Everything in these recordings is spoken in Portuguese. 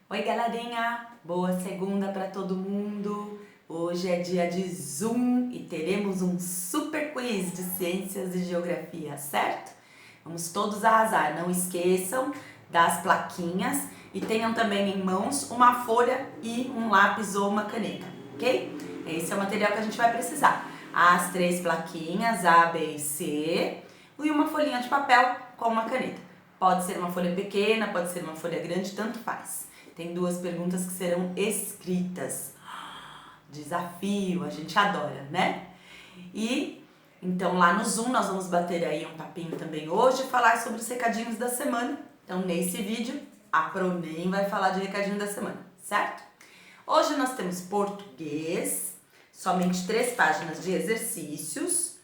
Oi, galerinha! Boa segunda para todo mundo! Hoje é dia de Zoom e teremos um super quiz de ciências e geografia, certo? Vamos todos arrasar, não esqueçam das plaquinhas e tenham também em mãos uma folha e um lápis ou uma caneta, ok? Esse é o material que a gente vai precisar. As 3 plaquinhas, A, B e C, e uma folhinha de papel com uma caneta. Pode ser uma folha pequena, pode ser uma folha grande, tanto faz. Tem 2 perguntas que serão escritas. Desafio, a gente adora, né? E então lá no Zoom nós vamos bater aí um papinho também hoje e falar sobre os recadinhos da semana. Então nesse vídeo a Pronem vai falar de recadinho da semana, certo? Hoje nós temos português, somente 3 páginas de exercícios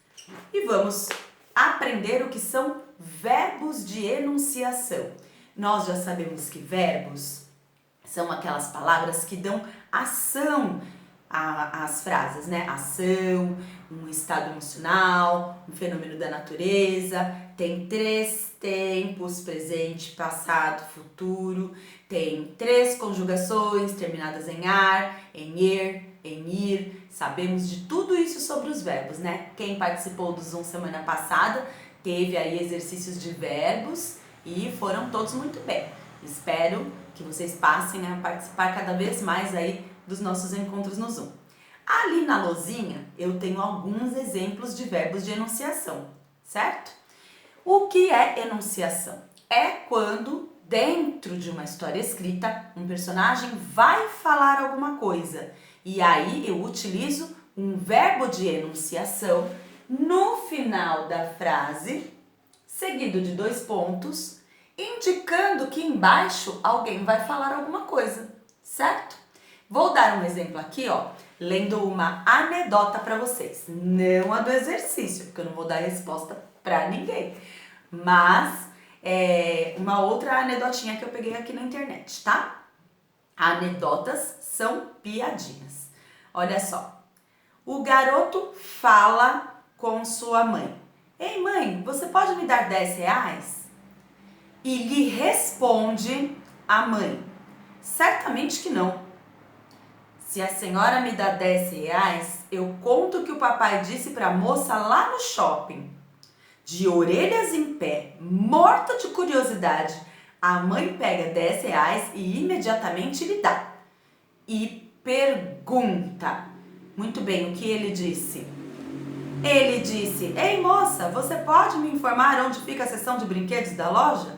e vamos aprender o que são verbos de enunciação. Nós já sabemos que verbos são aquelas palavras que dão ação às frases, né? Ação, um estado emocional, um fenômeno da natureza. Tem 3 tempos, presente, passado, futuro. Tem 3 conjugações terminadas em ar, em er, em ir. Sabemos de tudo isso sobre os verbos, né? Quem participou do Zoom semana passada teve aí exercícios de verbos e foram todos muito bem. Espero que vocês passem a participar cada vez mais aí dos nossos encontros no Zoom. Ali na lousinha eu tenho alguns exemplos de verbos de enunciação, certo? O que é enunciação? É quando dentro de uma história escrita um personagem vai falar alguma coisa e aí eu utilizo um verbo de enunciação no final da frase, seguido de 2 pontos, indicando que embaixo alguém vai falar alguma coisa, certo? Vou dar um exemplo aqui, ó, lendo uma anedota para vocês. Não a do exercício, porque eu não vou dar resposta para ninguém. Mas uma outra anedotinha que eu peguei aqui na internet, tá? Anedotas são piadinhas. Olha só. O garoto fala com sua mãe. Ei, mãe, você pode me dar 10 reais? E lhe responde a mãe: certamente que não. Se a senhora me dá 10 reais, eu conto o que o papai disse para a moça lá no shopping. De orelhas em pé, morta de curiosidade, a mãe pega 10 reais e imediatamente lhe dá. E pergunta: muito bem, o que ele disse? Ele disse: ei moça, você pode me informar onde fica a seção de brinquedos da loja?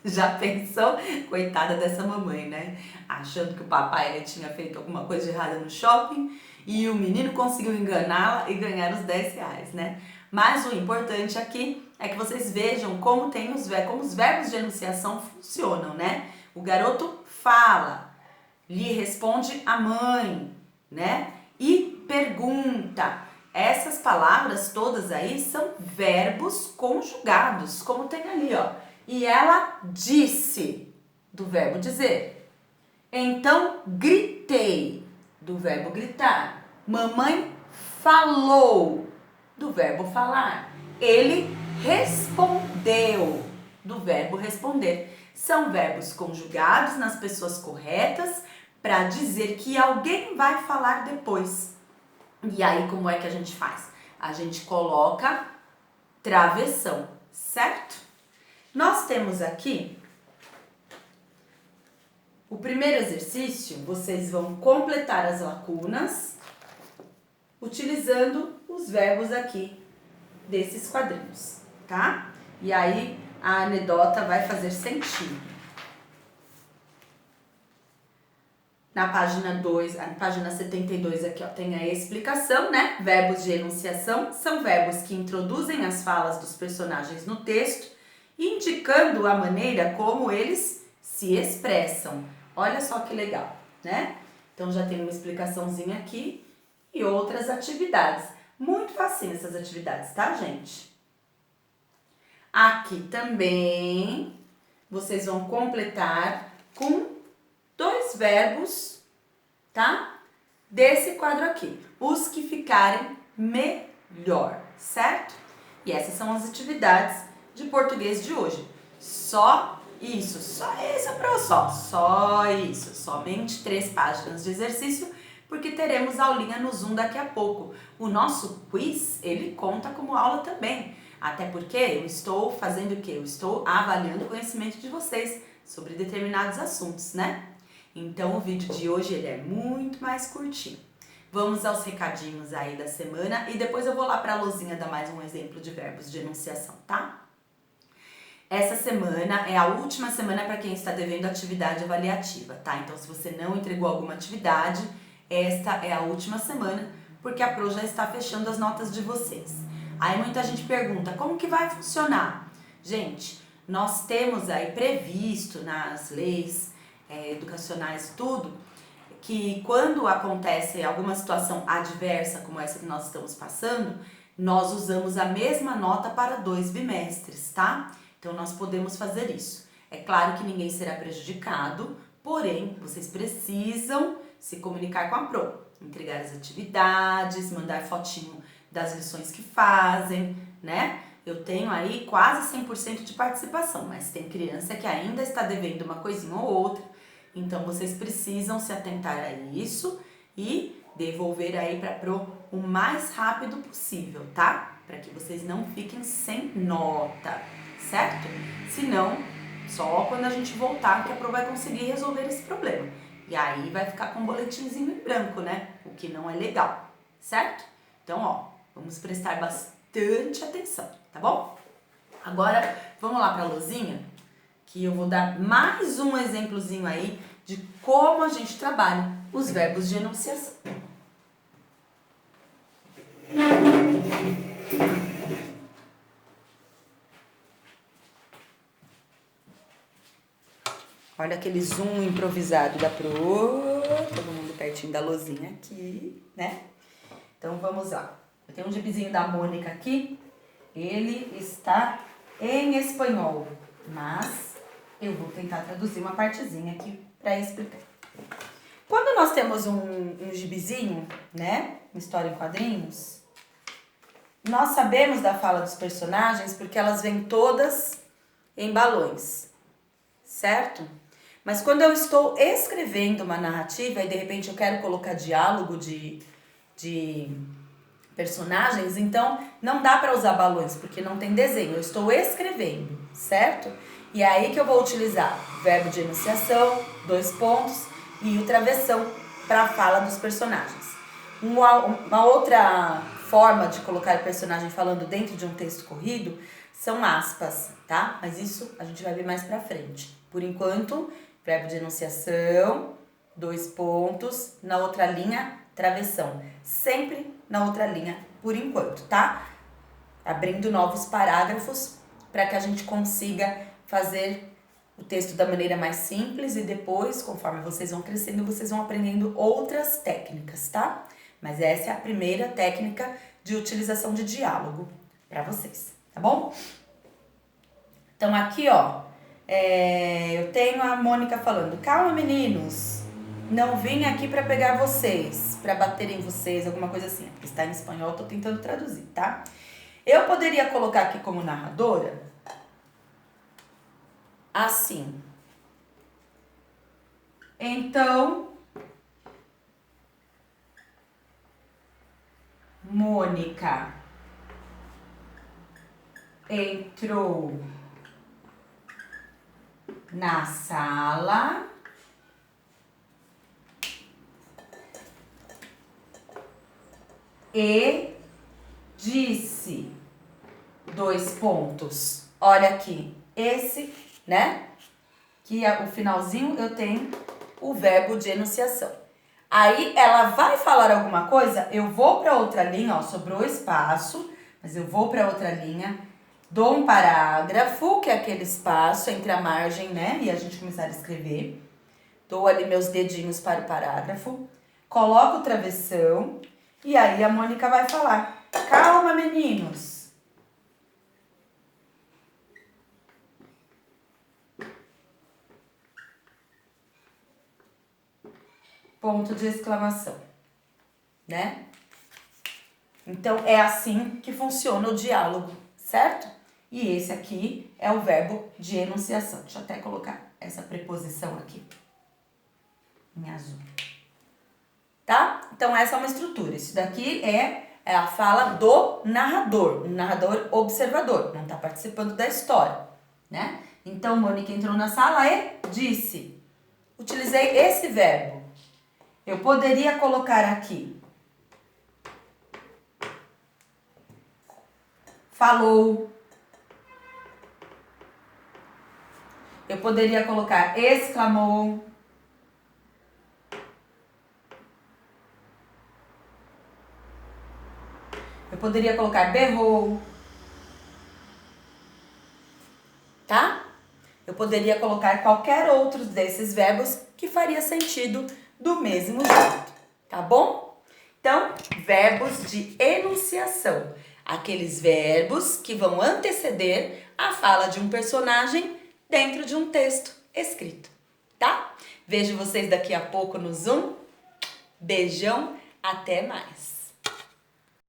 Já pensou? Coitada dessa mamãe, né? Achando que o papai ele tinha feito alguma coisa errada no shopping e o menino conseguiu enganá-la e ganhar os 10 reais, né? Mas o importante aqui é que vocês vejam como os verbos de enunciação funcionam, né? O garoto fala, lhe responde a mãe, né? E pergunta. Essas palavras todas aí são verbos conjugados, como tem ali, ó. E ela disse, do verbo dizer. Então gritei, do verbo gritar. Mamãe falou, do verbo falar. Ele respondeu, do verbo responder. São verbos conjugados nas pessoas corretas para dizer que alguém vai falar depois. E aí como é que a gente faz? A gente coloca travessão, certo? Nós temos aqui o primeiro exercício, vocês vão completar as lacunas utilizando os verbos aqui desses quadrinhos, tá? E aí a anedota vai fazer sentido. Na página 2, na página 72 aqui, ó, tem a explicação, né? Verbos de enunciação são verbos que introduzem as falas dos personagens no texto, indicando a maneira como eles se expressam. Olha só que legal, né? Então já tem uma explicaçãozinha aqui e outras atividades. Muito facinho essas atividades, tá, gente? Aqui também vocês vão completar com 2 verbos, tá? Desse quadro aqui, os que ficarem melhor, certo? E essas são as atividades de português de hoje. Só Isso, só isso, professor. Só isso. Somente 3 páginas de exercício, porque teremos aulinha no Zoom daqui a pouco. O nosso quiz, ele conta como aula também. Até porque eu estou fazendo o quê? Eu estou avaliando o conhecimento de vocês sobre determinados assuntos, né? Então o vídeo de hoje ele é muito mais curtinho. Vamos aos recadinhos aí da semana e depois eu vou lá para a Luzinha dar mais um exemplo de verbos de enunciação, tá? Essa semana é a última semana para quem está devendo atividade avaliativa, tá? Então, se você não entregou alguma atividade, esta é a última semana, porque a Pro já está fechando as notas de vocês. Aí muita gente pergunta, como que vai funcionar? Gente, nós temos aí previsto nas leis educacionais tudo, que quando acontece alguma situação adversa como essa que nós estamos passando, nós usamos a mesma nota para 2 bimestres, tá? Então, nós podemos fazer isso. É claro que ninguém será prejudicado, porém, vocês precisam se comunicar com a Pro, entregar as atividades, mandar fotinho das lições que fazem, né? Eu tenho aí quase 100% de participação, mas tem criança que ainda está devendo uma coisinha ou outra, então vocês precisam se atentar a isso e devolver aí para a Pro o mais rápido possível, tá? Para que vocês não fiquem sem nota, certo? Senão, só quando a gente voltar que a Pro vai conseguir resolver esse problema. E aí vai ficar com um boletimzinho em branco, né? O que não é legal, certo? Então, ó, vamos prestar bastante atenção, tá bom? Agora, vamos lá para a Luzinha, que eu vou dar mais um exemplozinho aí de como a gente trabalha os verbos de enunciação. Olha aquele zoom improvisado da Pro, todo mundo pertinho da Luzinha aqui, né? Então vamos lá. Eu tenho um gibizinho da Mônica aqui, ele está em espanhol, mas eu vou tentar traduzir uma partezinha aqui para explicar. Quando nós temos um gibizinho, né, uma história em quadrinhos, nós sabemos da fala dos personagens porque elas vêm todas em balões, certo? Mas quando eu estou escrevendo uma narrativa e de repente eu quero colocar diálogo de personagens, então não dá para usar balões, porque não tem desenho, eu estou escrevendo, certo? E é aí que eu vou utilizar verbo de enunciação, 2 pontos, e o travessão para a fala dos personagens. Uma outra forma de colocar o personagem falando dentro de um texto corrido são aspas, tá? Mas isso a gente vai ver mais pra frente. Por enquanto, verbo de enunciação, 2 pontos, na outra linha, travessão. Sempre na outra linha, por enquanto, tá? Abrindo novos parágrafos para que a gente consiga fazer o texto da maneira mais simples e depois, conforme vocês vão crescendo, vocês vão aprendendo outras técnicas, tá? Mas essa é a primeira técnica de utilização de diálogo para vocês, tá bom? Então aqui, ó, eu tenho a Mônica falando, calma meninos, não vim aqui para pegar vocês, para bater em vocês, alguma coisa assim. Porque está em espanhol, tô tentando traduzir, tá? Eu poderia colocar aqui como narradora assim. Então, Mônica entrou na sala e disse, 2 pontos. Olha aqui, esse, né? Que é o finalzinho, eu tenho o verbo de enunciação. Aí ela vai falar alguma coisa, eu vou para outra linha, ó, sobrou espaço, mas eu vou para outra linha, dou um parágrafo, que é aquele espaço entre a margem, né, e a gente começar a escrever. Dou ali meus dedinhos para o parágrafo, coloco o travessão, e aí a Mônica vai falar, calma meninos. Ponto de exclamação, né? Então, é assim que funciona o diálogo, certo? E esse aqui é o verbo de enunciação. Deixa eu até colocar essa preposição aqui em azul. Tá? Então, essa é uma estrutura. Isso daqui é a fala do narrador, um narrador observador, não está participando da história, né? Então, Mônica entrou na sala e disse. Utilizei esse verbo. Eu poderia colocar aqui. Falou. Eu poderia colocar exclamou. Eu poderia colocar berrou. Tá? Eu poderia colocar qualquer outro desses verbos que faria sentido do mesmo jeito. Tá bom? Então, verbos de enunciação. Aqueles verbos que vão anteceder a fala de um personagem dentro de um texto escrito, tá? Vejo vocês daqui a pouco no Zoom. Beijão, até mais!